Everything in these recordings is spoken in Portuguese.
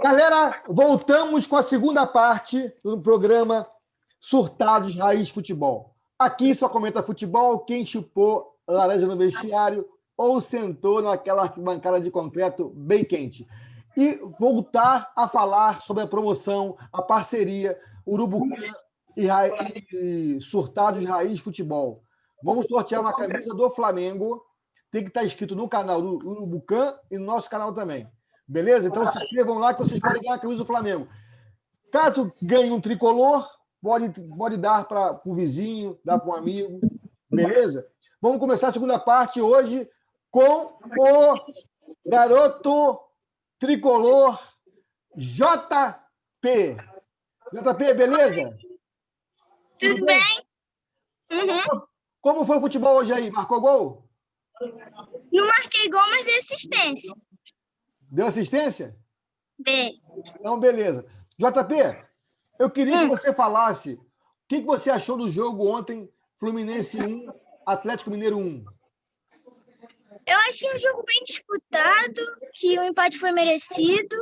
Galera, voltamos com a segunda parte do programa Surtados Raiz Futebol. Aqui só comenta futebol quem chupou laranja no vestiário ou sentou naquela arquibancada de concreto bem quente. E voltar a falar sobre a promoção, a parceria Urubucã e Surtados Raiz Futebol. Vamos sortear uma camisa do Flamengo. Tem que estar escrito no canal do Urubucã e no nosso canal também. Beleza? Então se inscrevam lá que vocês podem ganhar a camisa do Flamengo. Caso ganhe um tricolor, pode dar para o vizinho, dar para um amigo. Beleza? Vamos começar a segunda parte hoje com o garoto tricolor JP. JP, beleza? Tudo bem? Uhum. Como foi o futebol hoje aí? Marcou gol? Não marquei gol, mas dei assistência. Deu assistência? Dei. Então, beleza. JP, eu queria que você falasse o que você achou do jogo ontem, Fluminense 1, Atlético Mineiro 1. Eu achei um jogo bem disputado, que o empate foi merecido.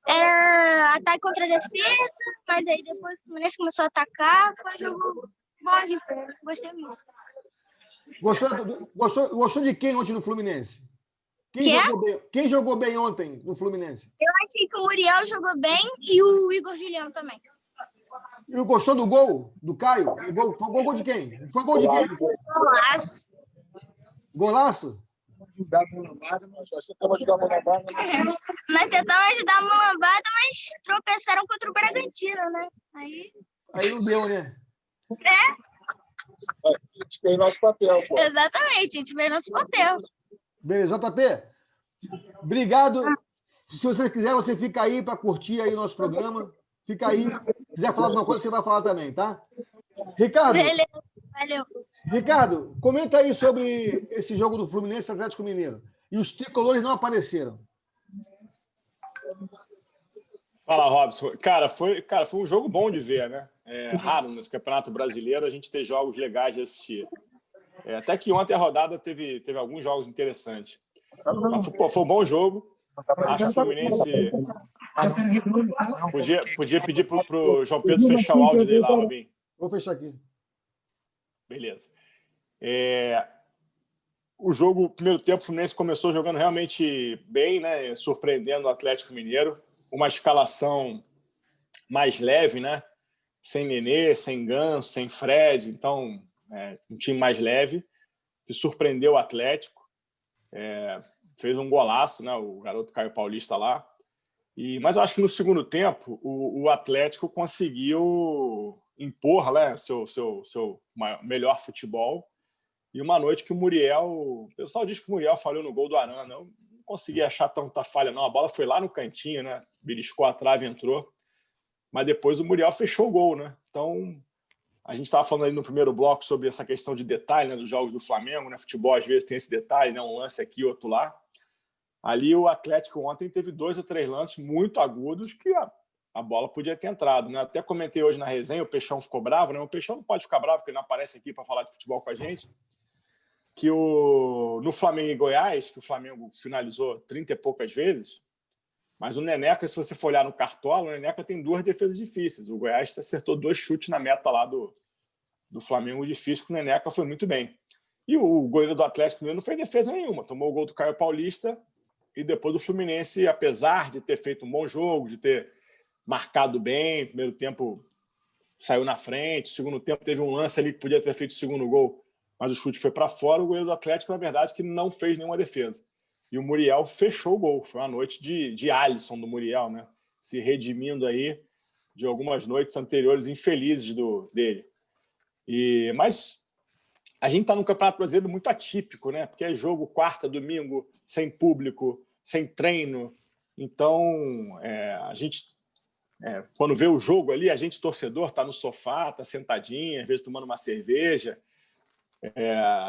Era ataque contra defesa, mas aí depois o Fluminense começou a atacar. Foi um jogo bom de ver. Gostei muito. Gostou de quem ontem no Fluminense? Quem jogou bem ontem no Fluminense? Eu achei que o Muriel jogou bem e o Igor Julião também. E gostou do gol do Caio? Foi gol de quem? Foi gol de quem? Golaço. Golaço? Nós tentamos ajudar a Mulambada, mas tropeçaram contra o Bragantino, né? Aí não deu, né? É. A gente fez nosso papel, pô. Exatamente, a gente fez nosso papel. Beleza, JP. Obrigado. Se você quiser, você fica aí para curtir aí o nosso programa. Fica aí. Se quiser falar alguma coisa, você vai falar também, tá? Ricardo. Beleza, valeu. Ricardo, comenta aí sobre esse jogo do Fluminense e Atlético Mineiro. E os tricolores não apareceram. Fala, Robson. Cara, foi um jogo bom de ver, né? É raro nesse Campeonato Brasileiro a gente ter jogos legais de assistir. Até que ontem a rodada teve alguns jogos interessantes. Mas, foi um bom jogo. Acho que o Fluminense... Podia pedir para o João Pedro fechar o áudio dele lá, Robinho. Vou fechar aqui. Beleza. O jogo, o primeiro tempo, o Fluminense começou jogando realmente bem, né? Surpreendendo o Atlético Mineiro. Uma escalação mais leve, né? Sem Nenê, sem Ganso, sem Fred. Então, um time mais leve, que surpreendeu o Atlético. Fez um golaço, né? O garoto Caio Paulista lá. Mas eu acho que no segundo tempo o Atlético conseguiu impor, né, seu melhor futebol. E uma noite que o Muriel... O pessoal diz que o Muriel falhou no gol do Arana. Eu não consegui achar tanta falha, não. A bola foi lá no cantinho, né? Beliscou a trave, entrou. Mas depois o Muriel fechou o gol, né? Então, a gente estava falando ali no primeiro bloco sobre essa questão de detalhe, né, dos jogos do Flamengo, né? Futebol, às vezes, tem esse detalhe, né? Um lance aqui, outro lá. Ali o Atlético ontem teve 2 ou 3 lances muito agudos que a bola podia ter entrado, né? Até comentei hoje na resenha, o Peixão ficou bravo, né? O Peixão não pode ficar bravo porque ele não aparece aqui para falar de futebol com a gente. Que no Flamengo e Goiás, que o Flamengo finalizou 30 e poucas vezes, mas o Neneca, se você for olhar no Cartola, o Neneca tem 2 defesas difíceis. O Goiás acertou 2 chutes na meta lá do Flamengo difícil, que o Neneca foi muito bem. E o goleiro do Atlético Mineiro não fez defesa nenhuma. Tomou o gol do Caio Paulista e depois do Fluminense, apesar de ter feito um bom jogo, de ter marcado bem, primeiro tempo saiu na frente, segundo tempo teve um lance ali que podia ter feito o segundo gol, mas o chute foi para fora. O goleiro do Atlético, na verdade, que não fez nenhuma defesa. E o Muriel fechou o gol. Foi uma noite de Alisson do Muriel, né? Se redimindo aí de algumas noites anteriores infelizes dele. Mas a gente está num Campeonato Brasileiro muito atípico, né? Porque é jogo quarta, domingo, sem público, sem treino. Então, a gente, quando vê o jogo ali, a gente, torcedor, está no sofá, está sentadinho, às vezes tomando uma cerveja,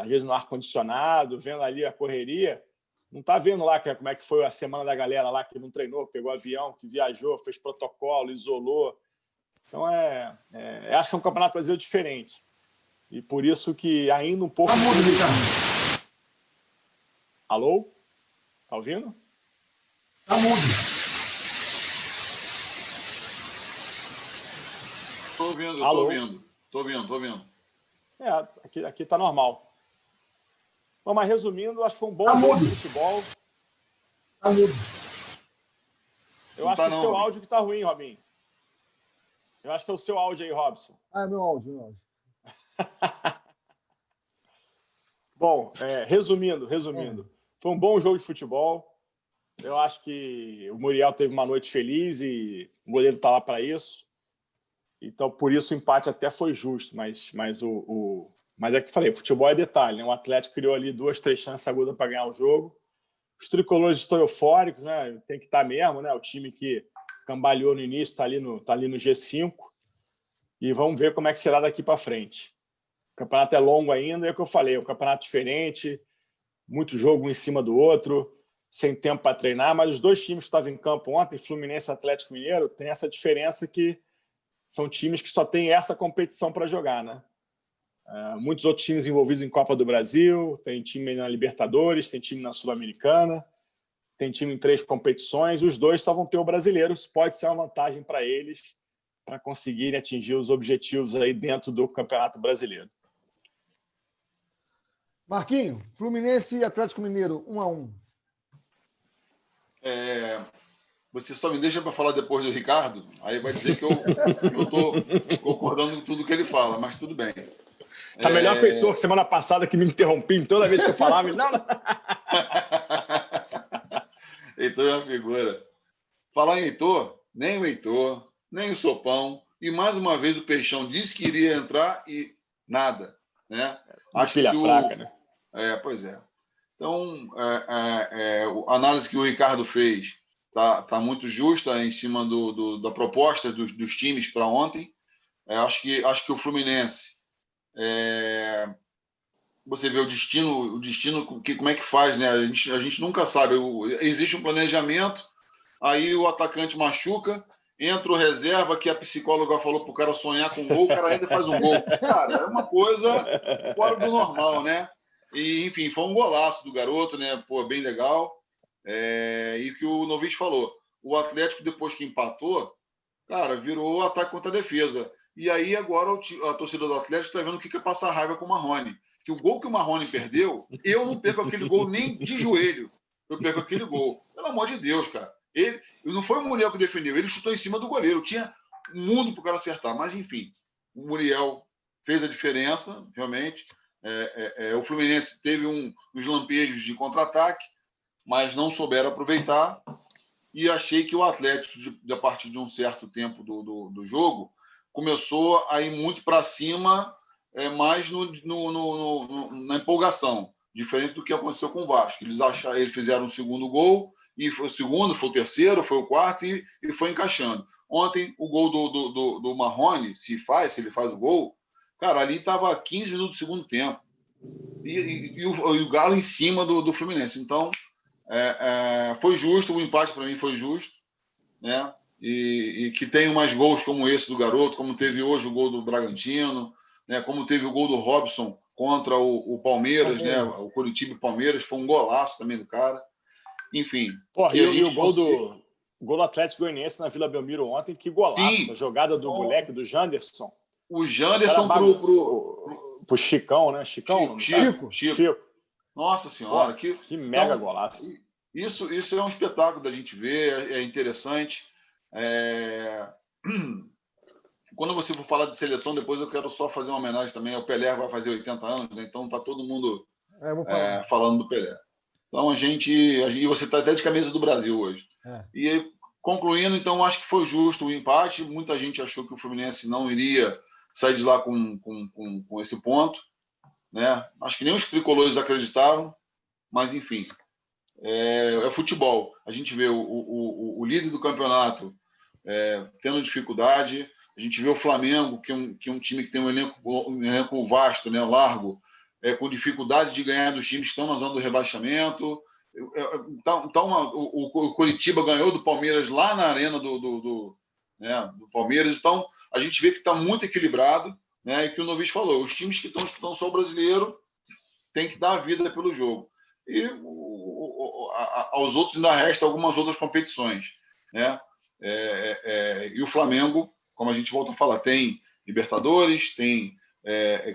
às vezes no ar-condicionado, vendo ali a correria. Não está vendo lá como é que foi a semana da galera lá que não treinou, pegou avião, que viajou, fez protocolo, isolou. Então, acho que é um Campeonato Brasileiro diferente. E por isso que ainda um pouco... Tá mudo, Ricardo. Alô? Tá ouvindo? Tá mudo. ouvindo, Alô? Tô ouvindo. Aqui tá normal. Bom, mas resumindo, acho que foi um bom jogo de futebol. Tá mudo. Eu acho que o seu áudio que tá ruim, Robinho. Eu acho que é o seu áudio aí, Robson. É meu áudio. Bom, resumindo, foi um bom jogo de futebol. Eu acho que o Muriel teve uma noite feliz e o goleiro tá lá para isso. Então, por isso o empate até foi justo, mas é que falei, futebol é detalhe, né? O Atlético criou ali 2, 3 chances agudas para ganhar o jogo. Os tricolores estão eufóricos, né? Tem que estar mesmo, né? O time que cambaleou no início está ali no G5 e vamos ver como é que será daqui para frente. O campeonato é longo ainda, é o que eu falei, é um campeonato diferente, muito jogo um em cima do outro, sem tempo para treinar, mas os dois times que estavam em campo ontem, Fluminense e Atlético Mineiro, tem essa diferença que são times que só têm essa competição para jogar, né? Muitos outros times envolvidos em Copa do Brasil, tem time na Libertadores, tem time na Sul-Americana, tem time em 3 competições, os dois só vão ter o brasileiro, isso pode ser uma vantagem para eles, para conseguirem atingir os objetivos aí dentro do Campeonato Brasileiro. Marquinho, Fluminense e Atlético Mineiro, 1-1. Você só me deixa para falar depois do Ricardo, aí vai dizer que eu estou concordando com tudo que ele fala, mas tudo bem. Tá melhor que o Heitor, que semana passada que me interrompia toda vez que eu falava. Não. Heitor é uma figura. Falar em Heitor, nem o Heitor, nem o Sopão, e mais uma vez o Peixão disse que iria entrar e nada, né? Acho pilha que fraca, né? Pois é. Então, a análise que o Ricardo fez tá muito justa em cima da proposta dos times para ontem. Acho que o Fluminense, você vê o destino como é que faz, né? A gente nunca sabe. Existe um planejamento, aí o atacante machuca, entra o reserva, que a psicóloga falou para o cara sonhar com um gol, o cara ainda faz um gol. Cara, é uma coisa fora do normal, né? E, enfim, foi um golaço do garoto, né? Pô, bem legal. E o que o Novice falou, o Atlético, depois que empatou, cara, virou ataque contra a defesa. E aí agora a torcida do Atlético está vendo o que é passar raiva com o Marrone. Que o gol que o Marrone perdeu, eu não perco aquele gol nem de joelho. Eu perco aquele gol. Pelo amor de Deus, cara. Ele não foi o Muriel que defendeu, ele chutou em cima do goleiro. Tinha um mundo para o cara acertar. Mas, enfim, o Muriel fez a diferença, realmente. O Fluminense teve uns lampejos de contra-ataque, mas não souberam aproveitar. E achei que o Atlético, a partir de um certo tempo do jogo, começou a ir muito para cima, mais na empolgação, diferente do que aconteceu com o Vasco. Eles fizeram o segundo gol, e foi o segundo, foi o terceiro, foi o quarto, e foi encaixando. Ontem, o gol do Marrone, se ele faz o gol, cara, ali estava 15 minutos do segundo tempo. E o Galo em cima do Fluminense. Então, foi justo, o empate para mim foi justo, né? E que tenha mais gols como esse do garoto, como teve hoje o gol do Bragantino, né? Como teve o gol do Robson contra o Palmeiras, né? O Coritiba e Palmeiras, foi um golaço também do cara. Enfim. Porra, e o gol do Atlético Goianiense na Vila Belmiro ontem, que golaço. Sim. A jogada do moleque, do Janderson. O Janderson pro Chicão, né? Chico. Nossa Senhora. Pô, que mega golaço. Isso é um espetáculo da gente ver, é interessante. Quando você for falar de seleção, depois eu quero só fazer uma homenagem também ao Pelé, vai fazer 80 anos, né? Então tá todo mundo falando do Pelé. Então e você está até de camisa do Brasil hoje. E concluindo, então, acho que foi justo o empate. Muita gente achou que o Fluminense não iria sair de lá com esse ponto, né? Acho que nem os tricolores acreditavam, mas enfim. É futebol. A gente vê o líder do campeonato tendo dificuldade. A gente vê o Flamengo, que é um time que tem um elenco vasto, né, largo, com dificuldade de ganhar dos times que estão na zona do rebaixamento. O Coritiba ganhou do Palmeiras lá na arena do Palmeiras. Então, a gente vê que está muito equilibrado, né, e que o Novice falou, os times que estão disputando só o brasileiro têm que dar a vida pelo jogo. E aos outros ainda resta algumas outras competições, né? E o Flamengo, como a gente volta a falar, tem Libertadores, tem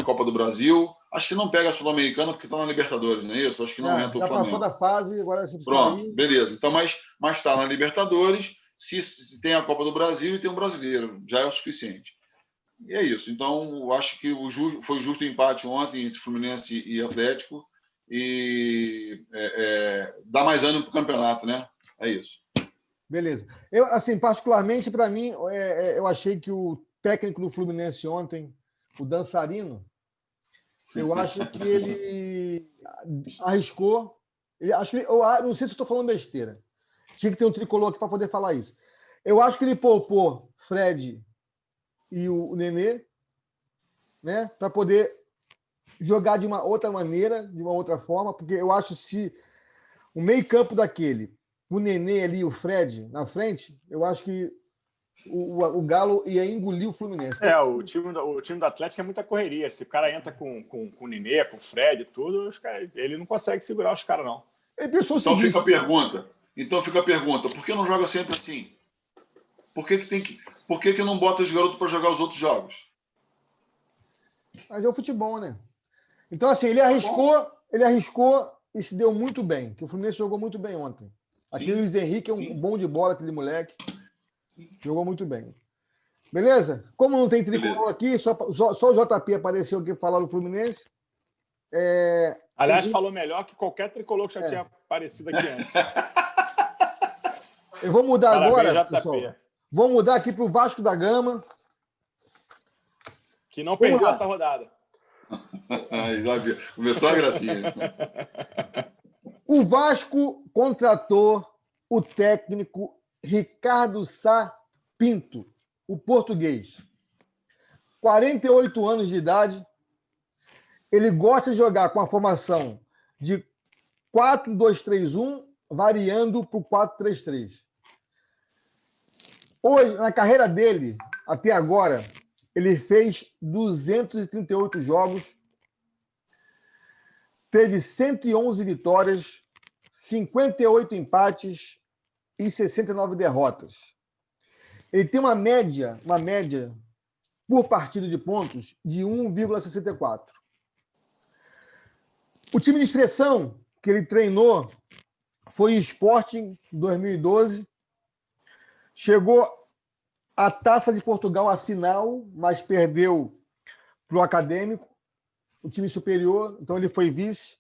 Copa do Brasil. Acho que não pega a Sul-Americana porque está na Libertadores, não é isso? Acho que não entra o Já Flamengo. passou da fase, agora se Pronto, sair... beleza. Então, mas está na Libertadores, se tem a Copa do Brasil e tem um brasileiro, já é o suficiente. E é isso. Então, eu acho que foi justo o empate ontem entre Fluminense e Atlético e dá mais ânimo para o campeonato, né? É isso. Beleza. Eu, assim, particularmente, para mim, eu achei que o técnico do Fluminense ontem, o Dançarino, eu acho que ele arriscou. Eu não sei se estou falando besteira. Tinha que ter um tricolor aqui para poder falar isso. Eu acho que ele poupou Fred e o Nenê, né, para poder jogar de uma outra maneira, de uma outra forma, porque eu acho que se o meio-campo daquele, o Nenê ali e o Fred na frente, eu acho que o Galo ia engolir o Fluminense. O time do Atlético é muita correria. Se o cara entra com o Nenê, com o Fred, tudo, ele não consegue segurar os caras, não. Então fica a pergunta. Por que não joga sempre assim? Por que não bota os garotos para jogar os outros jogos? Mas é o futebol, né? Então, assim, ele arriscou e se deu muito bem, que o Fluminense jogou muito bem ontem. Aquele Luiz Henrique é um bom de bola, aquele moleque. Jogou muito bem. Beleza? Como não tem tricolor aqui, só o JP apareceu aqui falar do Fluminense. Aliás, falou melhor que qualquer tricolor que já tinha aparecido aqui antes. Eu vou mudar Parabéns, agora, pessoal. Vou mudar aqui para o Vasco da Gama. Que não perdeu essa rodada. Começou a gracinha. O Vasco contratou o técnico Ricardo Sá Pinto, o português. 48 anos de idade. Ele gosta de jogar com a formação de 4-2-3-1, variando para o 4-3-3. Hoje, na carreira dele, até agora, ele fez 238 jogos, teve 111 vitórias, 58 empates e 69 derrotas. Ele tem uma média por partida de pontos de 1,64. O time de expressão que ele treinou foi o Sporting 2012. Chegou à Taça de Portugal à final, mas perdeu para o Académico, o time superior, então ele foi vice.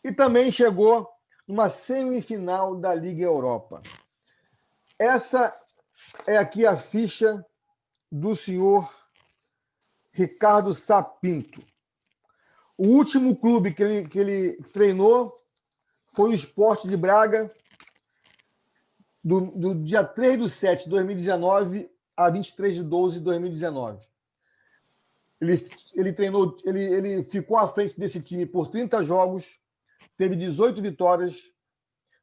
E também chegou numa semifinal da Liga Europa. Essa é aqui a ficha do senhor Ricardo Sá Pinto. O último clube que ele treinou foi o Sport de Braga, do dia 3/7 de 2019 a 23/12 de 2019. Ele ficou à frente desse time por 30 jogos, teve 18 vitórias,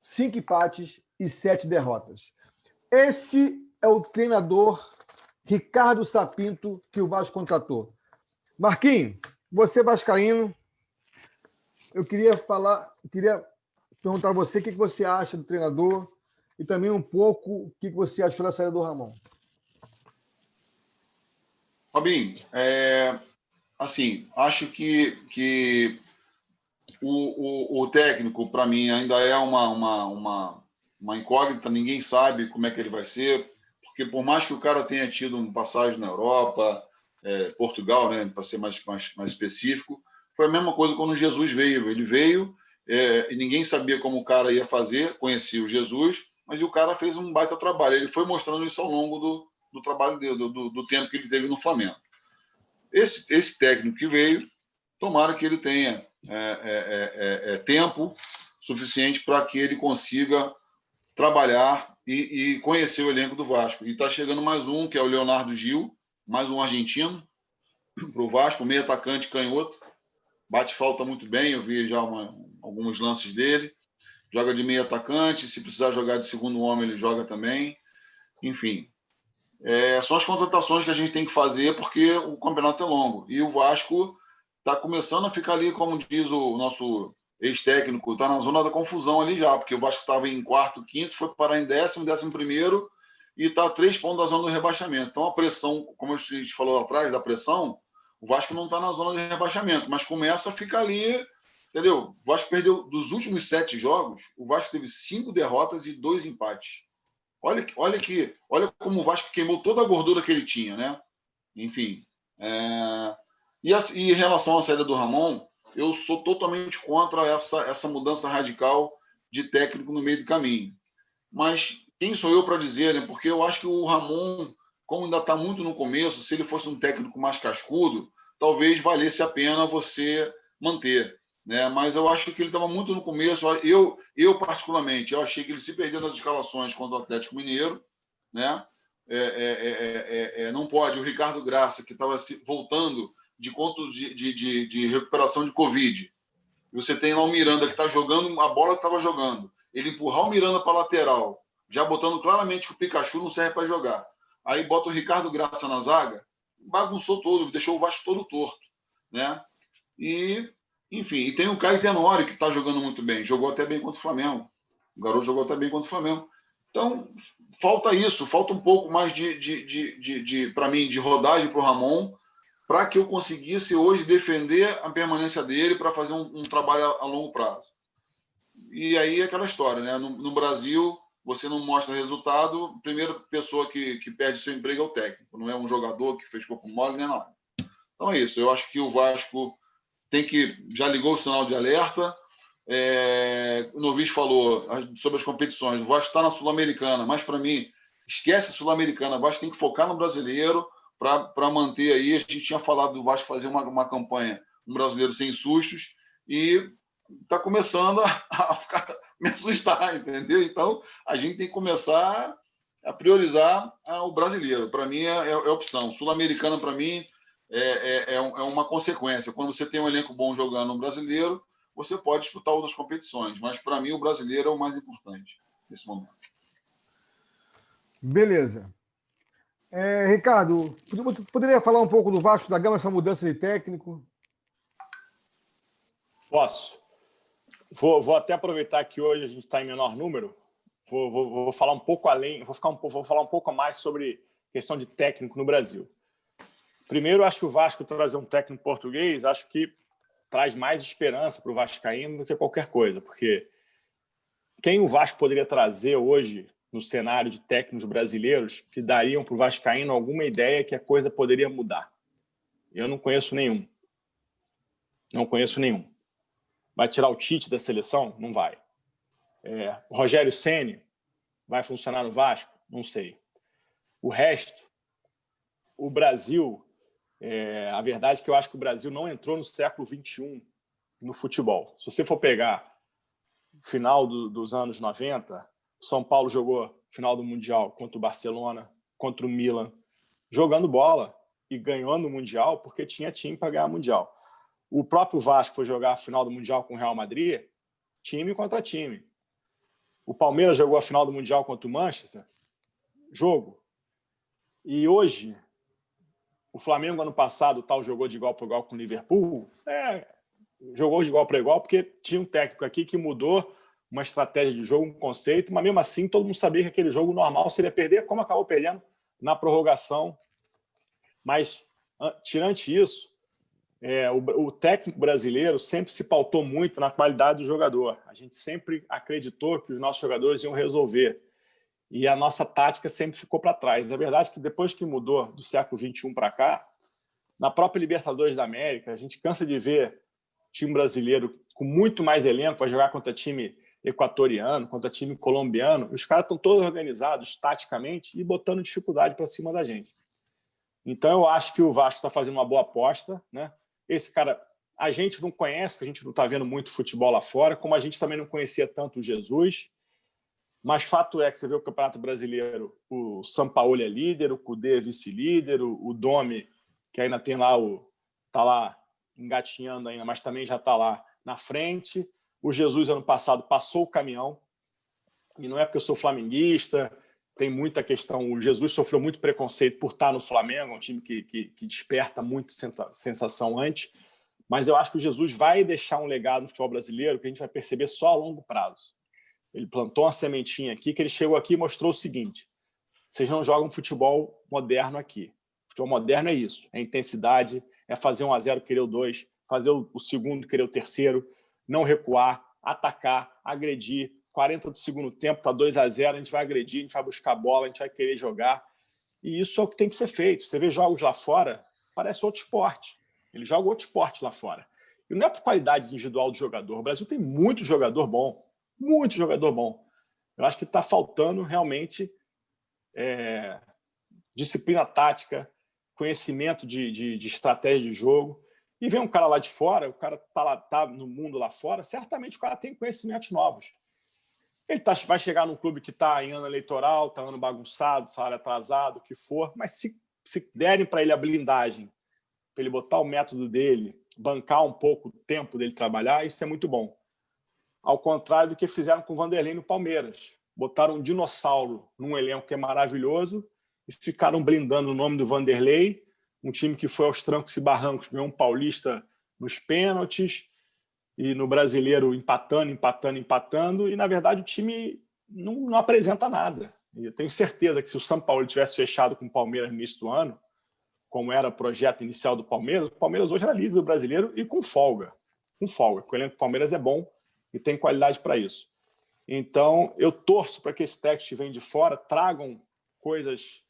5 empates e 7 derrotas. Esse é o treinador Ricardo Sá Pinto que o Vasco contratou. Marquinhos, você vascaíno, eu queria perguntar a você o que você acha do treinador e também um pouco o que você achou da saída do Ramon. Fabinho, assim, acho que o técnico, para mim, ainda é uma incógnita, ninguém sabe como é que ele vai ser, porque por mais que o cara tenha tido uma passagem na Europa, Portugal, né, para ser mais específico, foi a mesma coisa quando o Jesus veio. Ele veio e ninguém sabia como o cara ia fazer, conhecia o Jesus, mas o cara fez um baita trabalho. Ele foi mostrando isso ao longo do trabalho dele, do tempo que ele teve no Flamengo. Esse técnico que veio, tomara que ele tenha tempo suficiente para que ele consiga trabalhar e conhecer o elenco do Vasco. E está chegando mais um, que é o Leonardo Gil, mais um argentino para o Vasco, meio atacante canhoto, bate falta muito bem, eu vi já alguns lances dele, joga de meio atacante, se precisar jogar de segundo homem ele joga também, enfim. São as contratações que a gente tem que fazer porque o campeonato é longo e o Vasco está começando a ficar ali, como diz o nosso ex-técnico, está na zona da confusão ali já, porque o Vasco estava em quarto, quinto, foi parar em 10º, 11º e está a 3 pontos da zona do rebaixamento. Então, a pressão, como a gente falou lá atrás, a pressão, o Vasco não está na zona de rebaixamento, mas começa a ficar ali, entendeu? O Vasco perdeu, dos últimos 7 jogos, o Vasco teve 5 derrotas e 2 empates. Olha como o Vasco queimou toda a gordura que ele tinha, né? Enfim. E em relação à saída do Ramon, eu sou totalmente contra essa mudança radical de técnico no meio do caminho. Mas quem sou eu para dizer, né? Porque eu acho que o Ramon, como ainda está muito no começo, se ele fosse um técnico mais cascudo, talvez valesse a pena você manter, né? Mas eu acho que ele estava muito no começo. Eu particularmente, eu achei que ele se perdeu nas escalações contra o Atlético Mineiro, né? Não pode. O Ricardo Graça, que estava voltando de recuperação de Covid, você tem lá o Miranda que está jogando a bola que estava jogando. Ele empurrar o Miranda para a lateral, já botando claramente que o Pikachu não serve para jogar. Aí bota o Ricardo Graça na zaga, bagunçou todo, deixou o Vasco todo torto, né? E, enfim, e tem o Caio Tenório, que está jogando muito bem. Jogou até bem contra o Flamengo. O garoto jogou até bem contra o Flamengo. Então, falta isso. Falta um pouco mais para mim, de rodagem para o Ramon, para que eu conseguisse hoje defender a permanência dele para fazer um trabalho a longo prazo. E aí é aquela história, né? No Brasil, você não mostra resultado, a primeira pessoa que perde seu emprego é o técnico, não é um jogador que fez corpo mole nem nada. Então é isso. Eu acho que o Vasco já ligou o sinal de alerta. O Novis falou sobre as competições. O Vasco está na Sul-Americana, mas para mim, esquece a Sul-Americana. O Vasco tem que focar no brasileiro para manter aí. A gente tinha falado do Vasco fazer uma campanha, um brasileiro sem sustos, e está começando a me assustar, entendeu? Então, a gente tem que começar a priorizar o brasileiro. Para mim, é opção. Sul-Americana, para mim, é uma consequência. Quando você tem um elenco bom jogando no brasileiro, você pode disputar outras competições. Mas, para mim, o brasileiro é o mais importante nesse momento. Beleza. Ricardo, poderia falar um pouco do Vasco da Gama, essa mudança de técnico? Posso. Vou até aproveitar que hoje a gente está em menor número. Vou falar um pouco além, vou falar um pouco mais sobre questão de técnico no Brasil. Primeiro, acho que o Vasco trazer um técnico português, acho que traz mais esperança para o vascaíno do que qualquer coisa, porque quem o Vasco poderia trazer hoje no cenário de técnicos brasileiros que dariam para o vascaíno alguma ideia que a coisa poderia mudar? Eu não conheço nenhum. Não conheço nenhum. Vai tirar o Tite da seleção? Não vai. O Rogério Ceni vai funcionar no Vasco? Não sei. O resto, o Brasil, a verdade é que eu acho que o Brasil não entrou no século XXI no futebol. Se você for pegar o final dos anos 90, São Paulo jogou final do Mundial contra o Barcelona, contra o Milan, jogando bola e ganhando o Mundial porque tinha time para ganhar o Mundial. O próprio Vasco foi jogar a final do Mundial com o Real Madrid, time contra time. O Palmeiras jogou a final do Mundial contra o Manchester, jogo. E hoje, o Flamengo, ano passado, jogou de igual para igual com o Liverpool, jogou de igual para igual porque tinha um técnico aqui que mudou uma estratégia de jogo, um conceito, mas mesmo assim todo mundo sabia que aquele jogo normal seria perder, como acabou perdendo na prorrogação. Mas, tirando isso, o técnico brasileiro sempre se pautou muito na qualidade do jogador. A gente sempre acreditou que os nossos jogadores iam resolver. E a nossa tática sempre ficou para trás. A verdade é que depois que mudou do século XXI para cá, na própria Libertadores da América, a gente cansa de ver time brasileiro com muito mais elenco, vai jogar contra time equatoriano, contra time colombiano. Os caras estão todos organizados taticamente e botando dificuldade para cima da gente. Então, eu acho que o Vasco está fazendo uma boa aposta, né? Esse cara, a gente não conhece, porque a gente não está vendo muito futebol lá fora, como a gente também não conhecia tanto o Jesus. Mas fato é que você vê o Campeonato Brasileiro, o Sampaoli é líder, o Cudê é vice-líder, o Domi, que ainda tem lá, está lá engatinhando ainda, mas também já está lá na frente. O Jesus, ano passado, passou o caminhão, e não é porque eu sou flamenguista, tem muita questão. O Jesus sofreu muito preconceito por estar no Flamengo, um time que desperta muito sensação antes, mas eu acho que o Jesus vai deixar um legado no futebol brasileiro que a gente vai perceber só a longo prazo. Ele plantou uma sementinha aqui, que ele chegou aqui e mostrou o seguinte: vocês não jogam futebol moderno aqui. Futebol moderno é isso, é intensidade, é fazer 1-0, querer o 2, fazer o segundo, querer o terceiro, não recuar, atacar, agredir. 40 do segundo tempo, está 2-0, a gente vai agredir, a gente vai buscar a bola, a gente vai querer jogar. E isso é o que tem que ser feito. Você vê jogos lá fora, parece outro esporte. Ele joga outro esporte lá fora. E não é por qualidade individual do jogador. O Brasil tem muito jogador bom. Muito jogador bom. Eu acho que está faltando realmente disciplina tática, conhecimento de estratégia de jogo. E vem um cara lá de fora, o cara tá no mundo lá fora, certamente o cara tem conhecimentos novos. Ele vai chegar num clube que está em ano eleitoral, está ano bagunçado, salário atrasado, o que for, mas se derem para ele a blindagem, para ele botar o método dele, bancar um pouco o tempo dele trabalhar, isso é muito bom. Ao contrário do que fizeram com o Vanderlei no Palmeiras. Botaram um dinossauro num elenco que é maravilhoso e ficaram blindando o nome do Vanderlei, um time que foi aos trancos e barrancos, ganhou um paulista nos pênaltis e no brasileiro empatando, e na verdade o time não apresenta nada. E eu tenho certeza que se o São Paulo tivesse fechado com o Palmeiras no início do ano, como era o projeto inicial do Palmeiras, o Palmeiras hoje era líder do brasileiro e com folga, porque o elenco do Palmeiras é bom e tem qualidade para isso. Então, eu torço para que esse técnico que vem de fora tragam coisas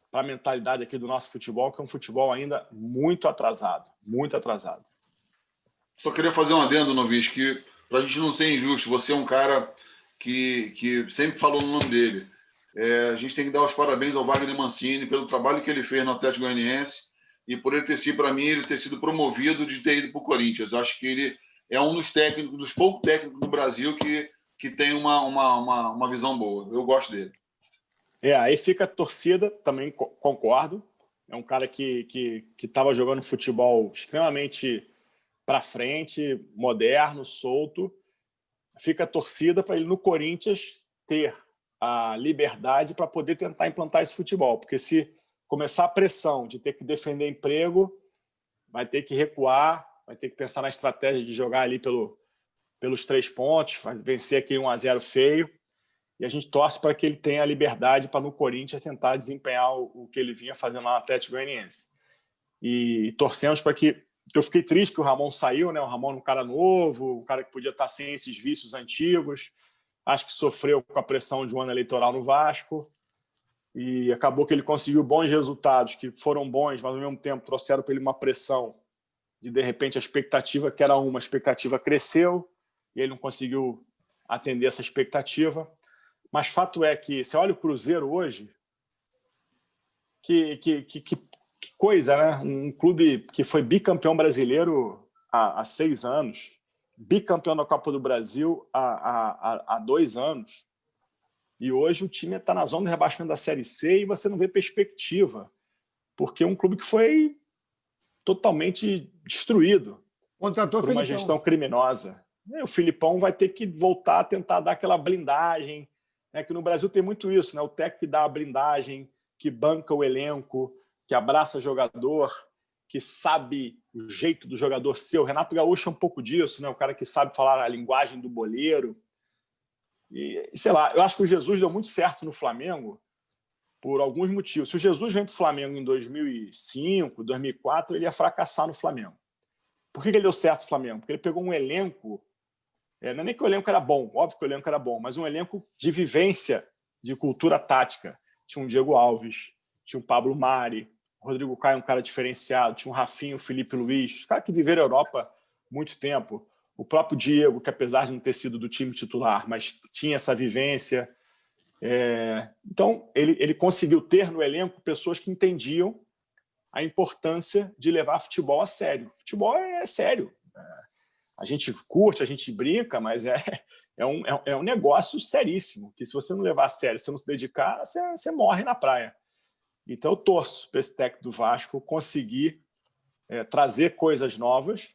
para a mentalidade aqui do nosso futebol, que é um futebol ainda muito atrasado, muito atrasado. Só queria fazer um adendo, Novis, que para a gente não ser injusto, você é um cara que sempre falou no nome dele. A gente tem que dar os parabéns ao Wagner Mancini pelo trabalho que ele fez no Atlético Goianiense e por ele ter sido, para mim, ele ter sido promovido de ter ido para o Corinthians. Acho que ele é um dos poucos técnicos do Brasil que tem uma visão boa. Eu gosto dele. Aí fica a torcida, também concordo. É um cara que estava jogando futebol extremamente para frente, moderno, solto. Fica a torcida para ele, no Corinthians, ter a liberdade para poder tentar implantar esse futebol. Porque se começar a pressão de ter que defender emprego, vai ter que recuar, vai ter que pensar na estratégia de jogar ali pelos 3 pontos, vencer aquele 1-0 feio. E a gente torce para que ele tenha a liberdade para, no Corinthians, tentar desempenhar o que ele vinha fazendo lá no Atlético Goianiense. E torcemos para que... Eu fiquei triste que o Ramon saiu, né? O Ramon é um cara novo, um cara que podia estar sem esses vícios antigos. Acho que sofreu com a pressão de um ano eleitoral no Vasco. E acabou que ele conseguiu bons resultados, que foram bons, mas, ao mesmo tempo, trouxeram para ele uma pressão de repente, a expectativa, que era a expectativa cresceu e ele não conseguiu atender essa expectativa. Mas fato é que, você olha o Cruzeiro hoje, que coisa, né? Um clube que foi bicampeão brasileiro há 6 anos, bicampeão da Copa do Brasil há 2 anos, e hoje o time está na zona de rebaixamento da Série C e você não vê perspectiva, porque é um clube que foi totalmente destruído por uma gestão criminosa. E o Filipão vai ter que voltar a tentar dar aquela blindagem, né? Que no Brasil tem muito isso, né? O técnico que dá a blindagem, que banca o elenco, que abraça jogador, que sabe o jeito do jogador ser. O Renato Gaúcho é um pouco disso, né? O cara que sabe falar a linguagem do boleiro. E, sei lá, eu acho que o Jesus deu muito certo no Flamengo por alguns motivos. Se o Jesus vem para o Flamengo em 2005, 2004, ele ia fracassar no Flamengo. Por que ele deu certo no Flamengo? Porque ele pegou um elenco, não é nem que o elenco era bom, óbvio que o elenco era bom, mas um elenco de vivência, de cultura tática. Tinha um Diego Alves, tinha um Pablo Mari, o Rodrigo Caio, um cara diferenciado, tinha um Rafinho, o Felipe Luiz, os caras que viveram a Europa muito tempo. O próprio Diego, que apesar de não ter sido do time titular, mas tinha essa vivência. Então, ele conseguiu ter no elenco pessoas que entendiam a importância de levar futebol a sério. Futebol é sério. A gente curte, a gente brinca, mas é um negócio seríssimo, que se você não levar a sério, se não se dedicar, você morre na praia. Então, eu torço para esse técnico do Vasco conseguir trazer coisas novas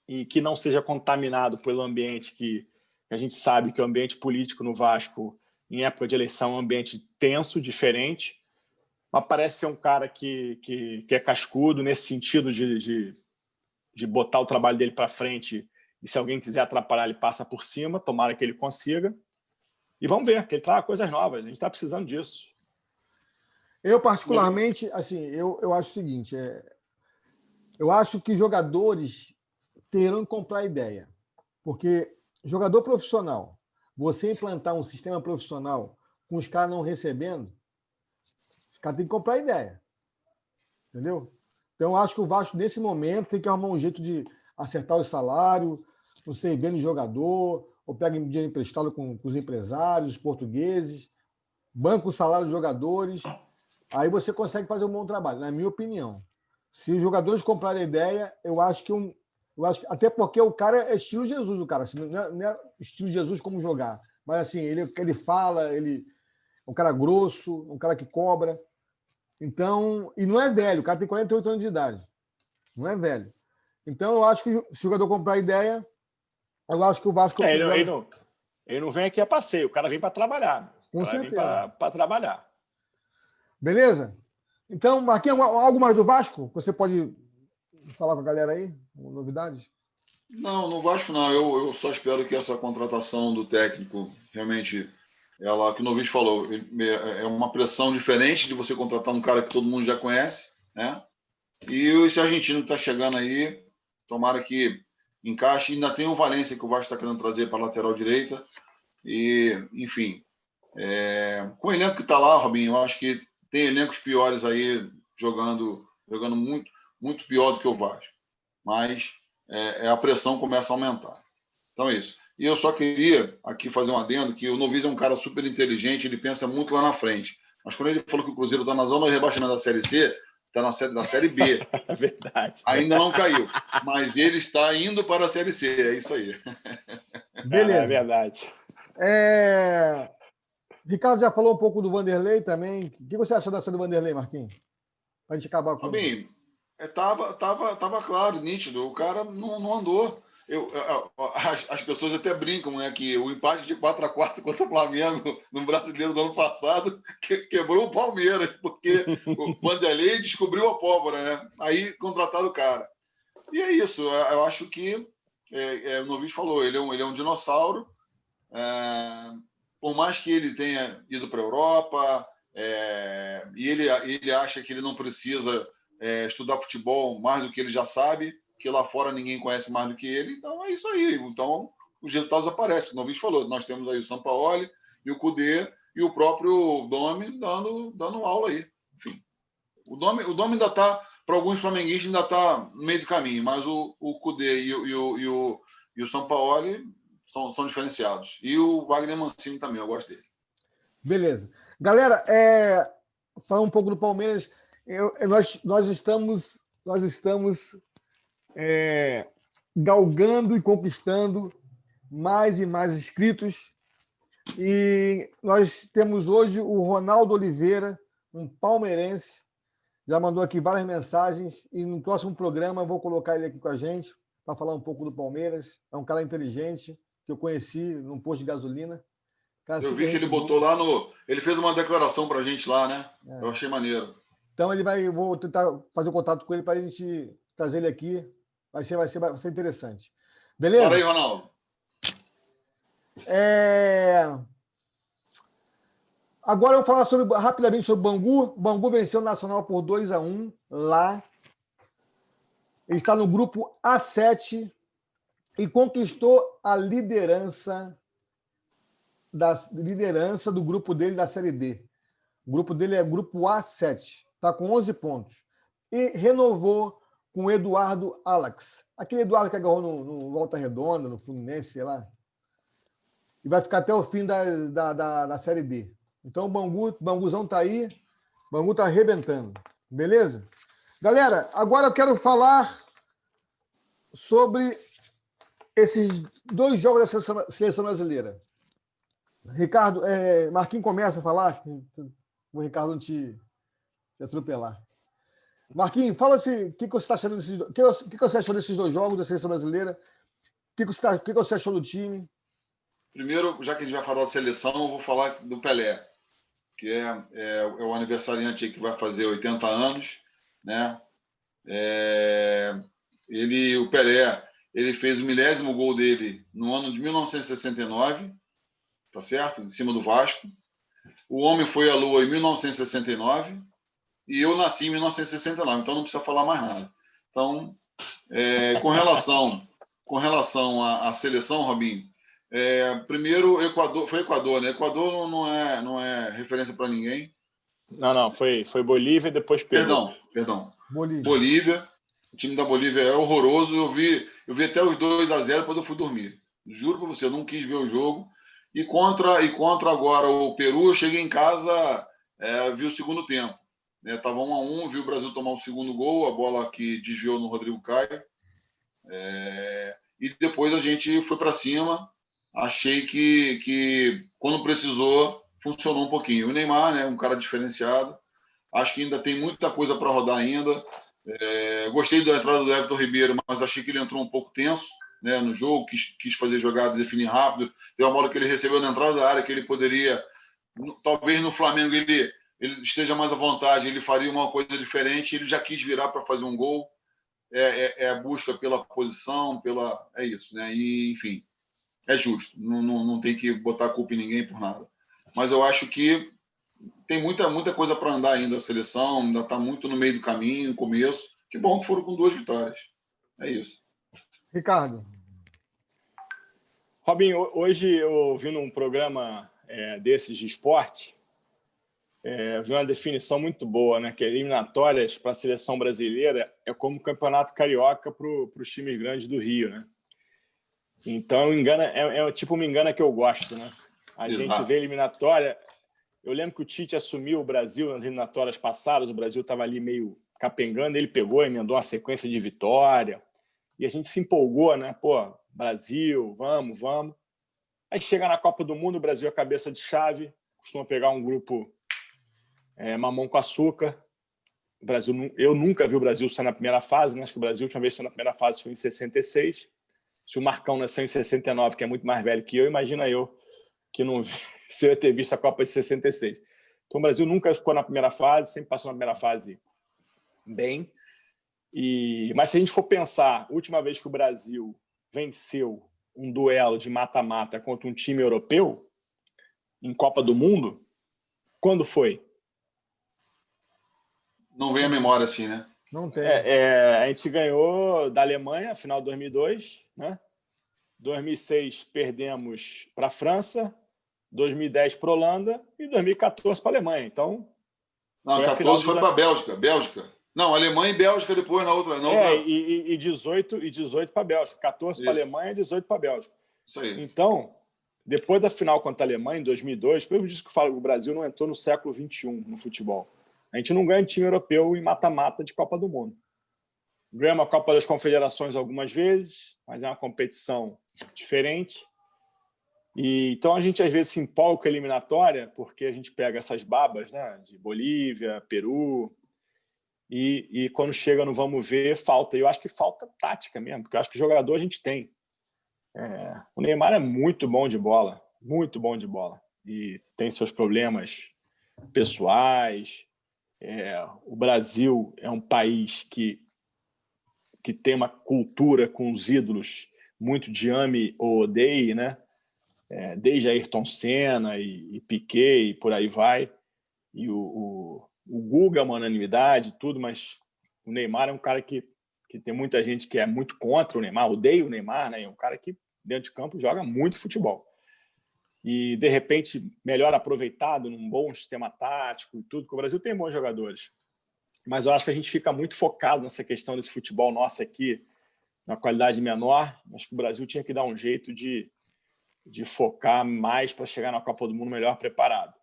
e que não seja contaminado pelo ambiente que a gente sabe que o ambiente político no Vasco, em época de eleição, é um ambiente tenso, diferente, mas parece ser um cara que é cascudo nesse sentido de botar o trabalho dele para frente e, se alguém quiser atrapalhar, ele passa por cima, tomara que ele consiga. E vamos ver, que ele traga coisas novas, a gente está precisando disso. Eu, particularmente, assim, eu acho o seguinte: eu acho que jogadores terão que comprar ideia. Porque jogador profissional, você implantar um sistema profissional com os caras não recebendo, os caras têm que comprar ideia. Entendeu? Então, eu acho que o Vasco, nesse momento, tem que arrumar um jeito de acertar o salário, não sei, vende jogador, ou pega dinheiro emprestado com os empresários, os portugueses, banca o salário dos jogadores, aí você consegue fazer um bom trabalho, na minha opinião. Se os jogadores comprarem a ideia, até porque o cara é estilo Jesus, o cara. Assim, não é estilo Jesus como jogar. Mas assim, ele fala, ele é um cara grosso, um cara que cobra. Então, e não é velho, o cara tem 48 anos de idade. Não é velho. Então, eu acho que se o jogador comprar a ideia, eu acho que o Vasco. Ele não vem aqui a passeio, o cara vem para trabalhar. Com certeza. Para trabalhar. Beleza? Então, Marquinhos, algo mais do Vasco? Você pode falar com a galera aí? Novidades? Não, no Vasco não. Eu só espero que essa contratação do técnico realmente, ela, que o Novice falou, é uma pressão diferente de você contratar um cara que todo mundo já conhece, né? E esse argentino que está chegando aí, tomara que encaixe. Ainda tem o Valência que o Vasco está querendo trazer para a lateral direita. E, enfim, com o elenco que está lá, Robinho, eu acho que tem elencos piores aí jogando muito, muito pior do que o Vasco. Mas a pressão começa a aumentar. Então é isso. E eu só queria aqui fazer um adendo que o Novice é um cara super inteligente, ele pensa muito lá na frente. Mas quando ele falou que o Cruzeiro está na zona de rebaixamento da Série C, está na série B. É verdade. Ainda não caiu. Mas ele está indo para a Série C. É isso aí. Beleza. É verdade. Ricardo já falou um pouco do Vanderlei também. O que você acha dessa do Vanderlei, Marquinhos? Para a gente acabar com Bem, tava claro, nítido. O cara não andou. As pessoas até brincam, né? Que o empate de 4-4 contra o Flamengo no Brasileiro do ano passado quebrou o Palmeiras, porque o Vanderlei descobriu a pólvora, né? Aí contrataram o cara. E é isso. Eu acho que o Novice falou, ele é um dinossauro. Por mais que ele tenha ido para a Europa, e ele acha que ele não precisa estudar futebol mais do que ele já sabe, que lá fora ninguém conhece mais do que ele, então é isso aí. Então os resultados aparecem. O Novice falou, nós temos aí o Sampaoli e o Cudê e o próprio Domi dando aula aí. Enfim, o Domi ainda está, para alguns flamenguistas, ainda está no meio do caminho, mas o Cudê e o Sampaoli são diferenciados. E o Wagner Mancini também, eu gosto dele. Beleza. Galera, falar um pouco do Palmeiras. Nós estamos galgando e conquistando mais e mais inscritos. E nós temos hoje o Ronaldo Oliveira, um palmeirense, já mandou aqui várias mensagens e no próximo programa eu vou colocar ele aqui com a gente para falar um pouco do Palmeiras. É um cara inteligente que eu conheci num posto de gasolina. Cara, eu vi que ele botou lá no... Ele fez uma declaração para a gente lá, né? Eu achei maneiro. Então eu vou tentar fazer o contato com ele para a gente trazer ele aqui. Vai ser interessante. Beleza? Bora aí, Ronaldo. Agora eu vou falar rapidamente sobre o Bangu. O Bangu venceu o Nacional por 2-1 lá. Ele está no grupo A7 e conquistou a liderança do grupo dele da Série D. O grupo dele é grupo A7. Está com 11 pontos. E renovou com o Eduardo Alax. Aquele Eduardo que agarrou no Volta Redonda, no Fluminense, sei lá. E vai ficar até o fim da Série D. Então o Banguzão está aí. O Bangu está arrebentando. Beleza? Galera, agora eu quero falar sobre esses 2 jogos da Seleção Brasileira. Ricardo, Marquinhos começa a falar. O Ricardo não te atropelar. Marquinhos, fala assim, o que você está achando desses dois? O que você achou desses 2 jogos da Seleção Brasileira? O que você achou do time? Primeiro, já que a gente vai falar da seleção, eu vou falar do Pelé, que é o aniversariante aí que vai fazer 80 anos, né? O Pelé, ele fez o 1000º gol dele no ano de 1969, tá certo? Em cima do Vasco. O homem foi à Lua em 1969 e eu nasci em 1969, então não precisa falar mais nada. Então, com relação à seleção, Robinho, primeiro foi Equador, né? Equador não é referência para ninguém. Não, foi Bolívia e depois Peru. Perdão. Bolívia. Bolívia. O time da Bolívia é horroroso. Eu vi até os 2-0, depois eu fui dormir. Juro para você, eu não quis ver o jogo. E contra agora o Peru, eu cheguei em casa, vi o segundo tempo. Estava 1-1, vi o Brasil tomar o segundo gol, a bola que desviou no Rodrigo Caio. E depois a gente foi para cima. Achei que quando precisou, funcionou um pouquinho. O Neymar, né, um cara diferenciado. Acho que ainda tem muita coisa para rodar ainda. Gostei da entrada do Everton Ribeiro, mas achei que ele entrou um pouco tenso, né, no jogo, quis fazer jogada, definir rápido. Tem uma bola que ele recebeu na entrada da área que ele poderia, talvez no Flamengo ele esteja mais à vontade, ele faria uma coisa diferente, ele já quis virar para fazer um gol. A busca pela posição, é isso, né? E, enfim, é justo, não tem que botar a culpa em ninguém por nada. Mas eu acho que tem muita coisa para andar ainda a seleção, ainda está muito no meio do caminho, no começo. Que bom que foram com 2 vitórias. É isso. Ricardo. Robinho, hoje eu vi num programa desses de esporte, vi uma definição muito boa, né? Que eliminatórias para a seleção brasileira é como o Campeonato Carioca para os times grandes do Rio, né? Então, tipo uma engana que eu gosto, né? A Exato. gente vê eliminatória. Eu lembro que o Tite assumiu o Brasil nas eliminatórias passadas, o Brasil estava ali meio capengando, ele pegou, emendou uma sequência de vitória, e a gente se empolgou, né? Pô, Brasil, vamos. Aí chega na Copa do Mundo, o Brasil é cabeça de chave, costuma pegar um grupo mamão com açúcar. O Brasil, eu nunca vi o Brasil sair na primeira fase, né? Acho que o Brasil, a última vez que saiu na primeira fase foi em 66. Se o Marcão nasceu em 69, que é muito mais velho que eu, imagina eu, que não vi, se eu ia ter visto a Copa de 66. Então, o Brasil nunca ficou na primeira fase, sempre passou na primeira fase bem. Mas se a gente for pensar, a última vez que o Brasil venceu um duelo de mata-mata contra um time europeu em Copa do Mundo, quando foi? Não vem a memória assim, né? Não tem. A gente ganhou da Alemanha, final de 2002, né? 2006 perdemos para a França, 2010 para a Holanda e 2014 para a Alemanha. Então, não, 14 foi para a Bélgica. Não, Alemanha e Bélgica depois na outra. E 18 para a Bélgica. 14 para a Alemanha e 18 para a Bélgica. Isso aí. Então, depois da final contra a Alemanha, em 2002, por isso que eu falo que o Brasil não entrou no século XXI no futebol. A gente não ganha de time europeu em mata-mata de Copa do Mundo. Ganhamos a Copa das Confederações algumas vezes, mas é uma competição diferente. Então a gente às vezes se empolga com a eliminatória porque a gente pega essas babas, né, de Bolívia, Peru, e quando chega no vamos ver, falta. E eu acho que falta tática mesmo, porque eu acho que jogador a gente tem. O Neymar é muito bom de bola, e tem seus problemas pessoais. O Brasil é um país que tem uma cultura com os ídolos muito de ame ou odeie, né? Desde Ayrton Senna e Piquet e por aí vai. E o Guga é uma unanimidade, tudo, mas o Neymar é um cara que tem muita gente que é muito contra o Neymar, odeia o Neymar, né? É um cara que dentro de campo joga muito futebol. E, de repente, melhor aproveitado num bom sistema tático e tudo, porque o Brasil tem bons jogadores. Mas eu acho que a gente fica muito focado nessa questão desse futebol nosso aqui, na qualidade menor. Acho que o Brasil tinha que dar um jeito de focar mais para chegar na Copa do Mundo melhor preparado.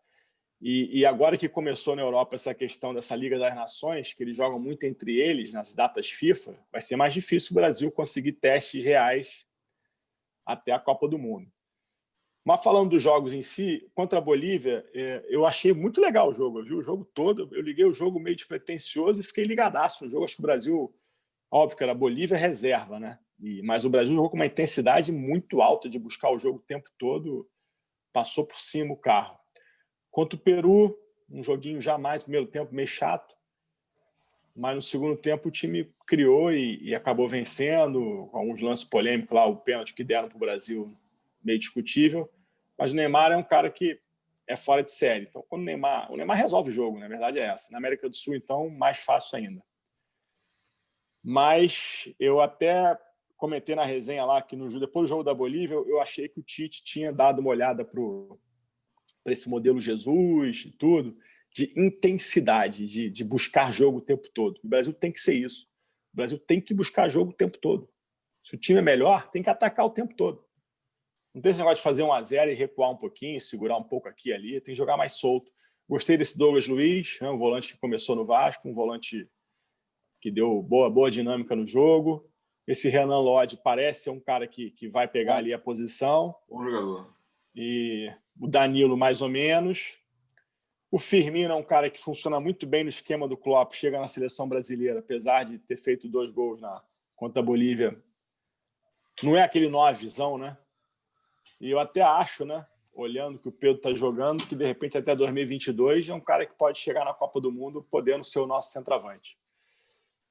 E agora que começou na Europa essa questão dessa Liga das Nações, que eles jogam muito entre eles nas datas FIFA, vai ser mais difícil o Brasil conseguir testes reais até a Copa do Mundo. Mas falando dos jogos em si, contra a Bolívia, eu achei muito legal o jogo. Eu vi o jogo todo, eu liguei o jogo meio despretensioso e fiquei ligadaço no jogo. Acho que o Brasil, óbvio que era Bolívia reserva, né? Mas o Brasil jogou com uma intensidade muito alta de buscar o jogo o tempo todo, passou por cima o carro. Contra o Peru, um joguinho já mais, primeiro tempo meio chato, mas no segundo tempo o time criou e acabou vencendo, com alguns lances polêmicos lá, o pênalti que deram para o Brasil meio discutível. Mas o Neymar é um cara que é fora de série. Então, quando o Neymar resolve o jogo, na verdade é essa. Na América do Sul, então, mais fácil ainda. Mas eu até comentei na resenha lá que depois do jogo da Bolívia, eu achei que o Tite tinha dado uma olhada para esse modelo Jesus e tudo, de intensidade, de buscar jogo o tempo todo. O Brasil tem que ser isso. O Brasil tem que buscar jogo o tempo todo. Se o time é melhor, tem que atacar o tempo todo. Não tem esse negócio de fazer 1-0 e recuar um pouquinho, segurar um pouco aqui e ali. Tem que jogar mais solto. Gostei desse Douglas Luiz, né, um volante que começou no Vasco, um volante que deu boa dinâmica no jogo. Esse Renan Lodge parece ser um cara que vai pegar ali a posição. Bom jogador. E o Danilo, mais ou menos. O Firmino é um cara que funciona muito bem no esquema do Klopp, chega na seleção brasileira, apesar de ter feito 2 gols contra a Bolívia. Não é aquele 9zão, né? E eu até acho, né, olhando que o Pedro está jogando, que de repente até 2022 é um cara que pode chegar na Copa do Mundo podendo ser o nosso centroavante.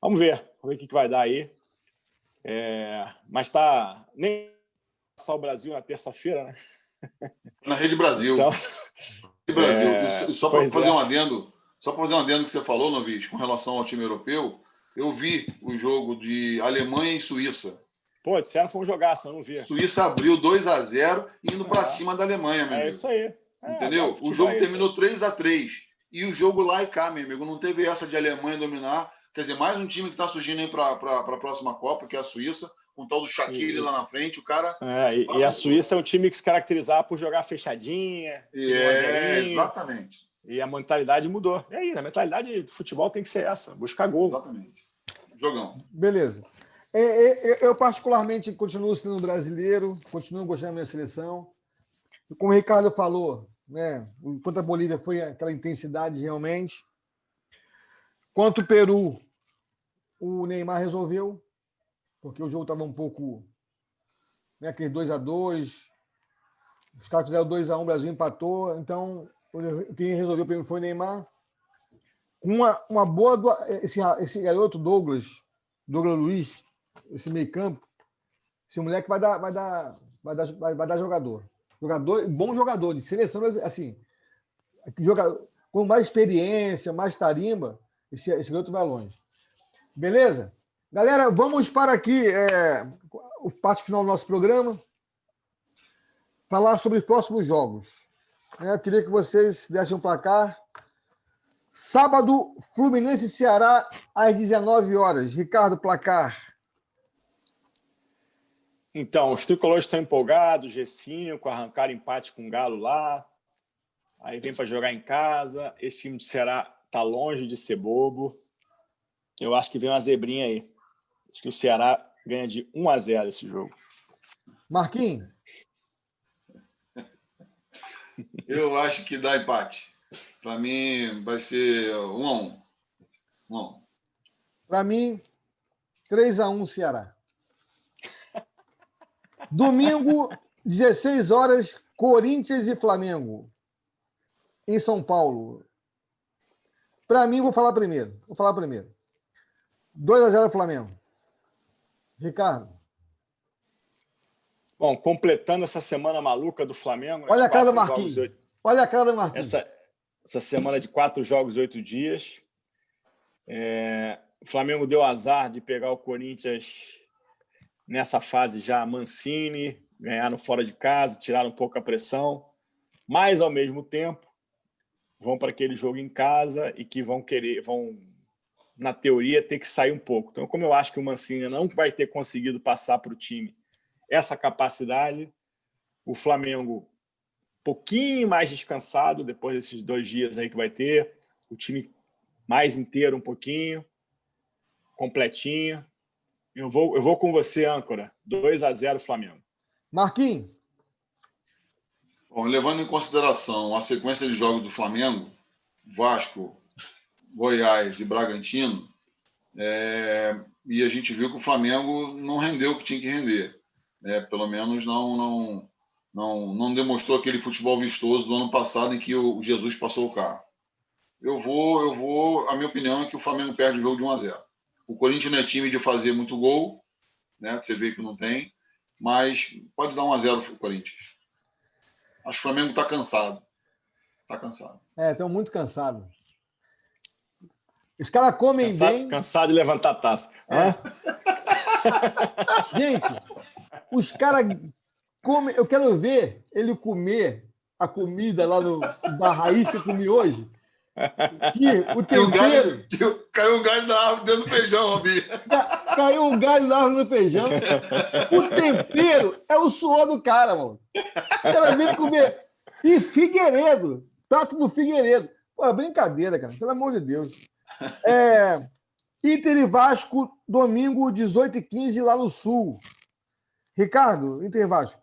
Vamos ver o que vai dar aí. Mas tá nem passar o Brasil na terça-feira, né? Na Rede Brasil. Então, Rede Brasil. Só para fazer um adendo que você falou, Novis, com relação ao time europeu, eu vi o jogo de Alemanha e Suíça. Pô, disseram que foi um jogaço, eu não vi. Suíça abriu 2-0 indo para cima da Alemanha, meu amigo. É isso aí. Entendeu? O jogo terminou 3-3. E o jogo lá e cá, meu amigo. Não teve essa de Alemanha dominar. Quer dizer, mais um time que está surgindo aí para a próxima Copa, que é a Suíça, com o tal do Shaqiri lá na frente, o cara... E a Suíça é um time que se caracterizava por jogar fechadinha. Exatamente. E a mentalidade mudou. E aí, a mentalidade de futebol tem que ser essa, buscar gol. Exatamente. Jogão. Beleza. Eu particularmente continuo sendo brasileiro, continuo gostando da minha seleção. Como o Ricardo falou, né, enquanto a Bolívia foi aquela intensidade realmente. Quanto o Peru, o Neymar resolveu, porque o jogo estava um pouco... Né, aquele 2-2, os caras fizeram 2-1, o Brasil empatou, então quem resolveu primeiro foi o Neymar. Com uma boa... Esse garoto Douglas Luiz, esse meio campo, esse moleque vai dar jogador. Bom jogador, de seleção, assim, com mais experiência, mais tarimba, esse garoto vai longe. Beleza? Galera, vamos para aqui o passo final do nosso programa, falar sobre os próximos jogos. Eu queria que vocês dessem um placar. Sábado, Fluminense e Ceará, às 19 horas. Ricardo, placar. Então, os tricolores estão empolgados, G5, arrancaram empate com o Galo lá. Aí vem para jogar em casa. Esse time do Ceará está longe de ser bobo. Eu acho que vem uma zebrinha aí. Acho que o Ceará ganha de 1-0 esse jogo. Marquinhos? Eu acho que dá empate. Para mim, vai ser 1-1. 1-1. Para mim, 3-1 Ceará. Domingo, 16 horas, Corinthians e Flamengo. Em São Paulo. Para mim, vou falar primeiro. 2-0 Flamengo. Ricardo. Bom, completando essa semana maluca do Flamengo. Olha a cara do Marquinhos. Olha a cara do Marquinhos. Essa semana de 4 jogos, 8 dias. O Flamengo deu azar de pegar o Corinthians nessa fase já Mancini, ganharam fora de casa, tiraram um pouco a pressão, mas, ao mesmo tempo, vão para aquele jogo em casa e que vão, na teoria, ter que sair um pouco. Então, como eu acho que o Mancini não vai ter conseguido passar para o time essa capacidade, o Flamengo um pouquinho mais descansado depois desses 2 dias aí que vai ter, o time mais inteiro um pouquinho, completinho. Eu vou com você, âncora. 2-0 Flamengo. Marquinhos. Bom, levando em consideração a sequência de jogos do Flamengo, Vasco, Goiás e Bragantino, e a gente viu que o Flamengo não rendeu o que tinha que render. Pelo menos não demonstrou aquele futebol vistoso do ano passado em que o Jesus passou o carro. A minha opinião é que o Flamengo perde o jogo de 1-0. O Corinthians não é time de fazer muito gol, né? Você vê que não tem, mas pode dar 1-0 para o Corinthians. Acho que o Flamengo está cansado. Tá cansado. Estão muito cansados. Os caras comem bem. Cansado de levantar a taça. Hã? Gente, os caras comem. Eu quero ver ele comer a comida lá da raiz que eu comi hoje. Que o tempero. Caiu um galho na árvore dentro do feijão, Robinho. Caiu um galho na árvore no feijão. O tempero é o suor do cara, mano. O cara vem comer. E Figueiredo. Prato do Figueiredo. Pô, é brincadeira, cara. Pelo amor de Deus. Inter e Vasco, domingo, 18h15, lá no Sul. Ricardo, Inter e Vasco.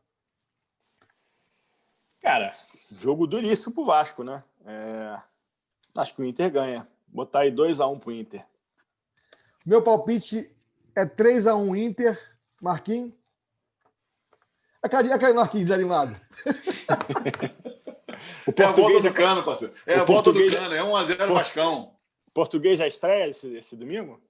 Cara, jogo duríssimo pro Vasco, né? Acho que o Inter ganha. Botar aí 2-1 pro Inter. Meu palpite é 3-1 Inter. Marquinhos? A carinha Marquinhos desanimado. É a volta do Cano, parceiro. É a volta do Cano. É 1-0 Vascão. O Português já estreia esse domingo?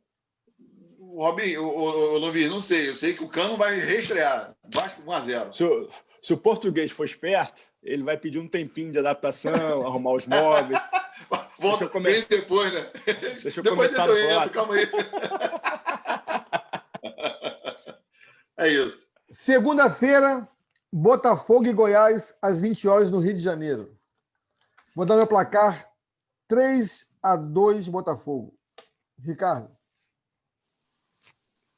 Robinho, eu não vi, não sei. Eu sei que o Cano vai reestrear. Vasco 1-0. Se o Português for esperto, ele vai pedir um tempinho de adaptação, arrumar os móveis. Volta bem depois, né? Deixa eu depois começar no entro, calma aí. É isso. Segunda-feira, Botafogo e Goiás, às 20 horas, no Rio de Janeiro. Vou dar meu placar 3-2 Botafogo. Ricardo.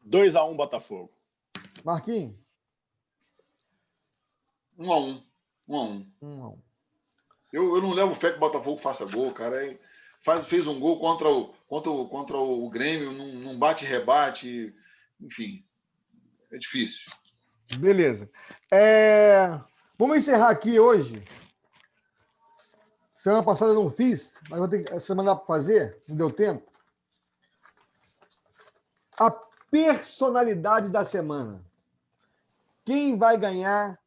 2-1 Botafogo. Marquinhos. 1-1. 1-1. Eu não levo fé que o Botafogo faça gol, cara. Fez um gol contra o Grêmio, não bate e rebate. Enfim, é difícil. Beleza. Vamos encerrar aqui hoje. Semana passada eu não fiz, mas vou ter que semana para fazer, não deu tempo. A personalidade da semana. Quem vai ganhar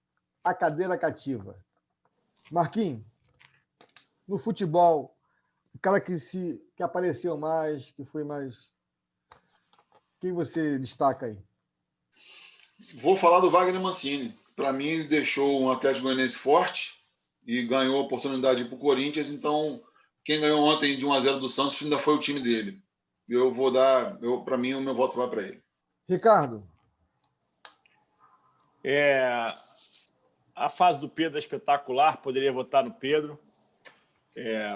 a cadeira cativa? Marquinhos, no futebol, o cara que apareceu mais, que foi mais... Quem você destaca aí? Vou falar do Wagner Mancini. Para mim, ele deixou um Atlético Goianiense forte e ganhou a oportunidade para o Corinthians. Então, quem ganhou ontem de 1-0 do Santos ainda foi o time dele. Para mim, o meu voto vai para ele. Ricardo. A fase do Pedro é espetacular, poderia votar no Pedro.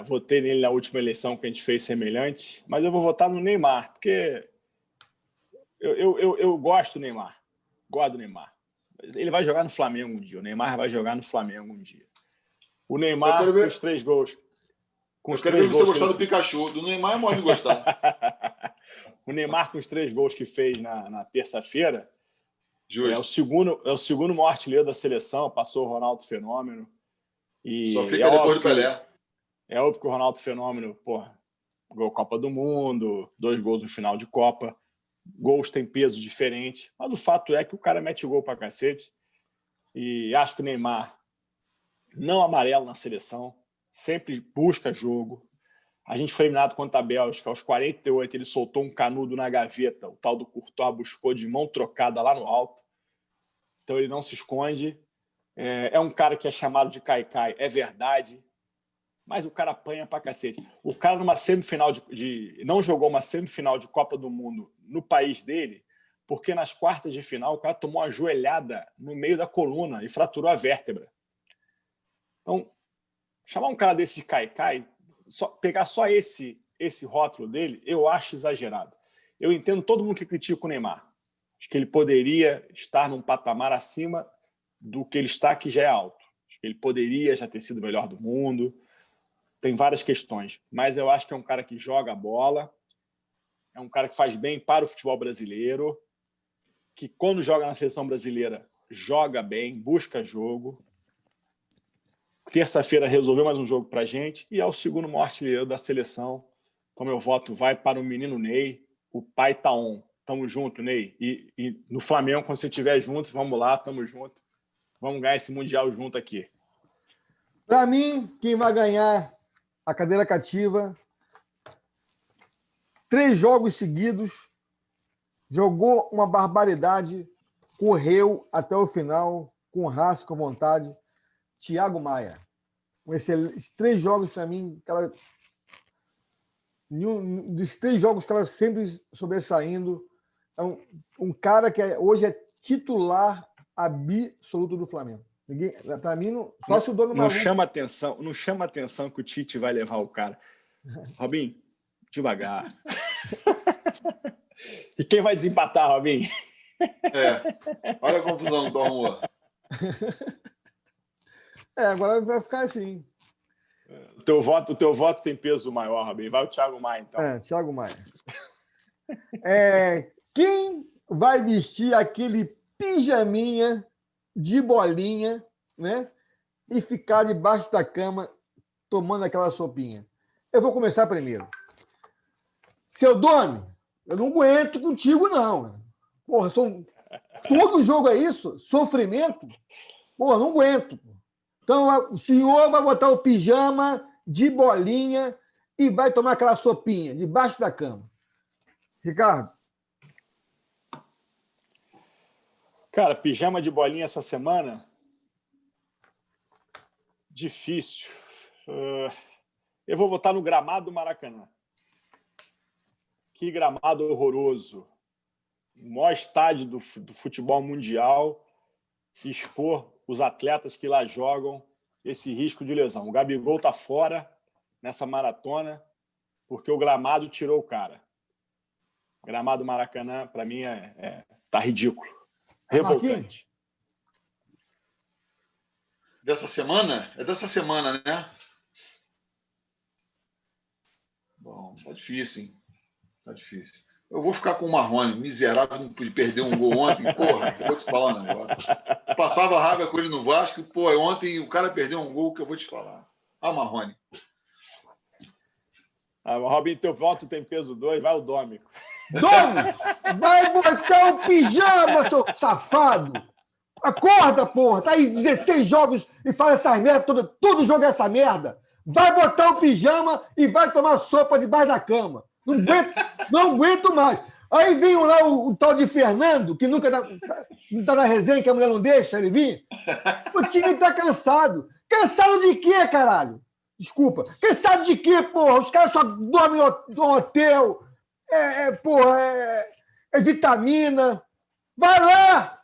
Votei nele na última eleição que a gente fez semelhante, mas eu vou votar no Neymar, porque eu gosto do Neymar. Gosto do Neymar. Ele vai jogar no Flamengo um dia. O Neymar vai jogar no Flamengo um dia. O Neymar com os 3 gols. Eu quero ver você gostar do Pikachu. Do Neymar é mole de gostar. O Neymar com os 3 gols que fez na terça-feira Justo. É o segundo maior artilheiro da seleção. Passou o Ronaldo Fenômeno. E só fica depois do Pelé. É óbvio que o Ronaldo Fenômeno, gol Copa do Mundo, 2 gols no final de Copa. Gols têm peso diferente, mas o fato é que o cara mete gol pra cacete. E acho que o Neymar não amarelo na seleção, sempre busca jogo. A gente foi eliminado contra a Bélgica, aos 48 ele soltou um canudo na gaveta, o tal do Courtois buscou de mão trocada lá no alto. Então ele não se esconde. É um cara que é chamado de Caicai, é verdade, mas o cara apanha pra cacete. O cara numa semifinal não jogou uma semifinal de Copa do Mundo no país dele, porque nas quartas de final o cara tomou uma joelhada no meio da coluna e fraturou a vértebra. Então, chamar um cara desse de Caicai, pegar só esse rótulo dele, eu acho exagerado. Eu entendo todo mundo que critica o Neymar. Acho que ele poderia estar num patamar acima do que ele está, que já é alto. Acho que ele poderia já ter sido o melhor do mundo. Tem várias questões, mas eu acho que é um cara que joga a bola, é um cara que faz bem para o futebol brasileiro, que quando joga na seleção brasileira, joga bem, busca jogo. Terça-feira resolveu mais um jogo para a gente e é o segundo maior artilheiro da seleção. Então meu voto vai para o menino Ney, o pai tá on. Tamo junto, Ney. E no Flamengo, quando você estiver junto, vamos lá, tamo junto. Vamos ganhar esse Mundial junto aqui. Para mim, quem vai ganhar a cadeira cativa, 3 jogos seguidos, jogou uma barbaridade, correu até o final, com raça, com vontade, Thiago Maia. Esses 3 jogos, para mim, dos 3 jogos que ela sempre sobressaindo, é um cara que hoje é titular absoluto do Flamengo. Para mim, só se o dono não chama atenção que o Tite vai levar o cara. Robinho, devagar. E quem vai desempatar, Robinho? Olha a confusão que tu arrumou. Agora vai ficar assim. O teu voto tem peso maior, Robinho. Vai o Thiago Maia, então. Thiago Maia. Quem vai vestir aquele pijaminha de bolinha, né? E ficar debaixo da cama tomando aquela sopinha? Eu vou começar primeiro. Seu Domi, eu não aguento contigo, não. Porra, todo jogo é isso? Sofrimento? Porra, não aguento. Então, o senhor vai botar o pijama de bolinha e vai tomar aquela sopinha debaixo da cama. Ricardo? Cara, pijama de bolinha essa semana? Difícil. Eu vou votar no gramado do Maracanã. Que gramado horroroso. O maior estádio do futebol mundial. Expor os atletas que lá jogam esse risco de lesão. O Gabigol está fora nessa maratona porque o gramado tirou o cara. O gramado do Maracanã, para mim, tá ridículo. Revoltante. Dessa semana? É dessa semana, né? Bom, tá difícil, hein? Tá difícil. Eu vou ficar com o Marrone, miserável, não pude perder um gol ontem. Porra, vou te falar um negócio. Passava raiva com ele no Vasco. Pô, ontem o cara perdeu um gol que eu vou te falar. Marrone. Robinho, teu voto tem peso 2, vai o Dômico. Domi, vai botar o pijama, seu safado! Acorda, porra! Tá aí 16 jogos e fala essas merdas, todo jogo é essa merda! Vai botar o pijama e vai tomar sopa debaixo da cama! Não aguento mais! Aí vem lá o tal de Fernando, que nunca tá na resenha, que a mulher não deixa ele vir. O time tá cansado. Cansado de quê, caralho? Desculpa. Cansado de quê, porra? Os caras só dormem no hotel. É vitamina. Vai lá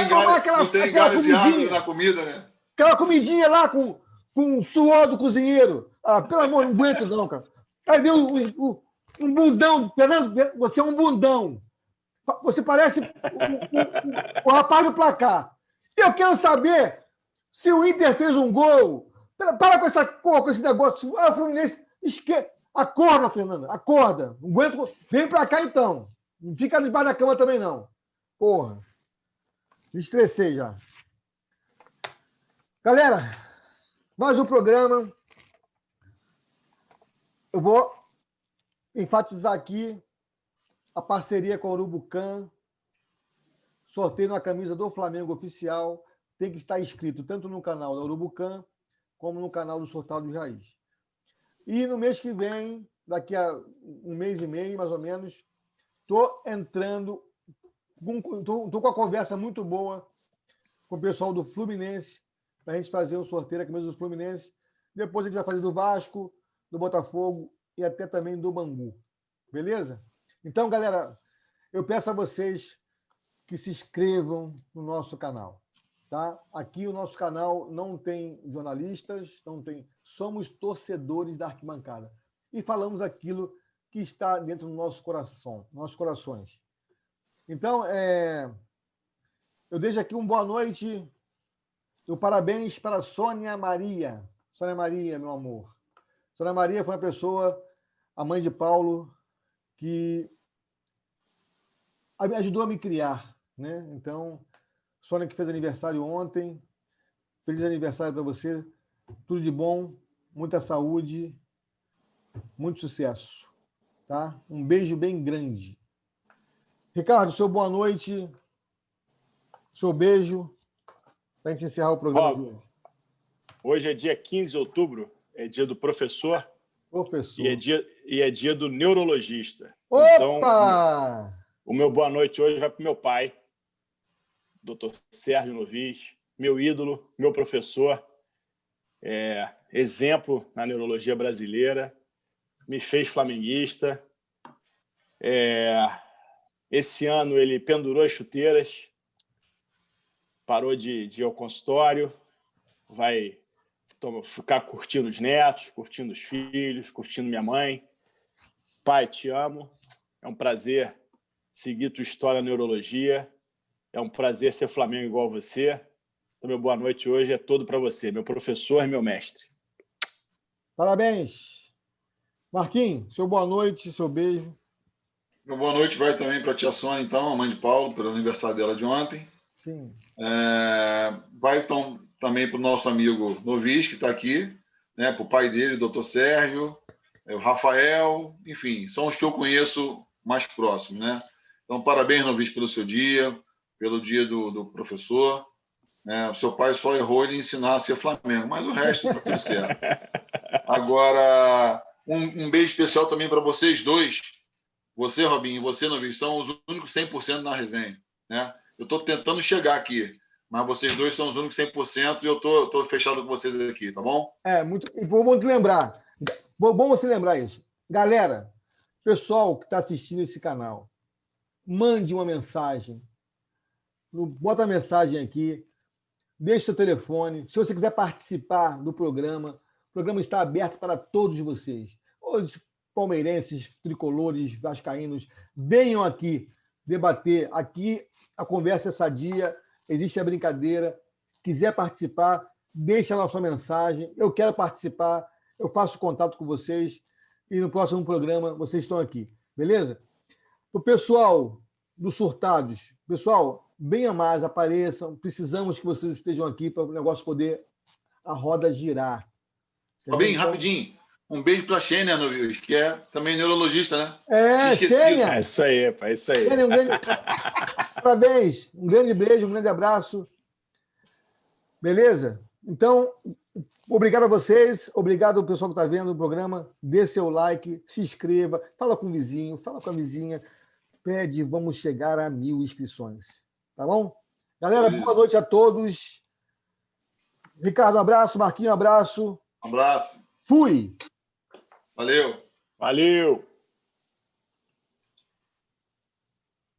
tomar aquela comidinha na comida, né? Aquela comidinha lá com o suor do cozinheiro. Pelo amor, não aguento não, cara. Aí vem um bundão. Fernando, você é um bundão. Você parece o rapaz do placar. Eu quero saber se o Inter fez um gol. Para com esse negócio. O Fluminense acorda, Fernando. Acorda. Não aguento. Vem para cá, então. Não fica debaixo da cama também, não. Porra. Me estressei já. Galera, mais um programa. Eu vou enfatizar aqui a parceria com a Urubucan. Sorteio na camisa do Flamengo oficial. Tem que estar inscrito tanto no canal da Urubucan como no canal do Sortado de Raiz. E no mês que vem, daqui a um mês e meio, mais ou menos, estou entrando, estou com uma conversa muito boa com o pessoal do Fluminense, para a gente fazer o sorteio da camisa do Fluminense. Depois a gente vai fazer do Vasco, do Botafogo e até também do Bangu. Beleza? Então, galera, eu peço a vocês que se inscrevam no nosso canal. Tá? Aqui o nosso canal não tem jornalistas, não tem. Somos torcedores da arquibancada. E falamos aquilo que está dentro do nosso coração, nossos corações. Então, eu deixo aqui uma boa noite. E parabéns para a Sônia Maria. Sônia Maria, meu amor. Sônia Maria foi uma pessoa, a mãe de Paulo, que ajudou a me criar, né? Então, Sônia, que fez aniversário ontem. Feliz aniversário para você. Tudo de bom, muita saúde, muito sucesso. Tá? Um beijo bem grande. Ricardo, seu boa noite. Seu beijo. Para a gente encerrar o programa de hoje. Hoje é dia 15 de outubro, é dia do professor. Professor. E é dia do neurologista. Opa! Então, o meu boa noite hoje vai para o meu pai, Dr. Sérgio Novis, meu ídolo, meu professor. exemplo na neurologia brasileira, me fez flamenguista. Esse ano ele pendurou as chuteiras, parou de ir ao consultório, vai ficar curtindo os netos, curtindo os filhos, curtindo minha mãe. Pai, te amo. É um prazer seguir tua história na neurologia. É um prazer ser Flamengo igual você. Então, meu boa noite hoje é todo para você, meu professor e meu mestre. Parabéns. Marquinhos, seu boa noite, seu beijo. Meu boa noite vai também para a tia Sônia, então, a mãe de Paulo, pelo aniversário dela de ontem. Sim. Vai então, também para o nosso amigo Novis, que está aqui, né, para o pai dele, o doutor Sérgio, o Rafael, enfim, são os que eu conheço mais próximos, né? Então, parabéns, Novis, pelo seu dia, pelo dia do professor. O seu pai só errou ele ensinar a ser Flamengo, mas o resto está tudo certo. Agora, um beijo especial também para vocês dois. Você, Robinho, e você, Novis, são os únicos 100% na resenha, né? Eu estou tentando chegar aqui, mas vocês dois são os únicos 100% e eu estou fechado com vocês aqui, tá bom? Muito bom te lembrar. Bom você lembrar isso. Galera, pessoal que está assistindo esse canal, mande uma mensagem. Bota a mensagem aqui. Deixe seu telefone. Se você quiser participar do programa, o programa está aberto para todos vocês. Os palmeirenses, tricolores, vascaínos, venham aqui debater. Aqui a conversa é sadia, existe a brincadeira. Quiser participar, deixa lá sua mensagem. Eu quero participar, eu faço contato com vocês e no próximo programa vocês estão aqui. Beleza? O pessoal dos Surtados, pessoal, venham mais, apareçam. Precisamos que vocês estejam aqui para o negócio poder a roda girar. Robinho, rapidinho. Um beijo para a Xênia, Novis, que é também neurologista, Xênia! né? É isso aí, pá, é isso aí. Xênia, parabéns, um grande beijo, um grande abraço. Beleza? Então, obrigado a vocês, obrigado ao pessoal que está vendo o programa. Dê seu like, se inscreva, fala com o vizinho, fala com a vizinha. Pede, vamos chegar a 1000 inscrições. Tá bom? Galera, boa noite a todos. Ricardo, um abraço. Marquinhos, um abraço. Um abraço. Fui! Valeu. Valeu.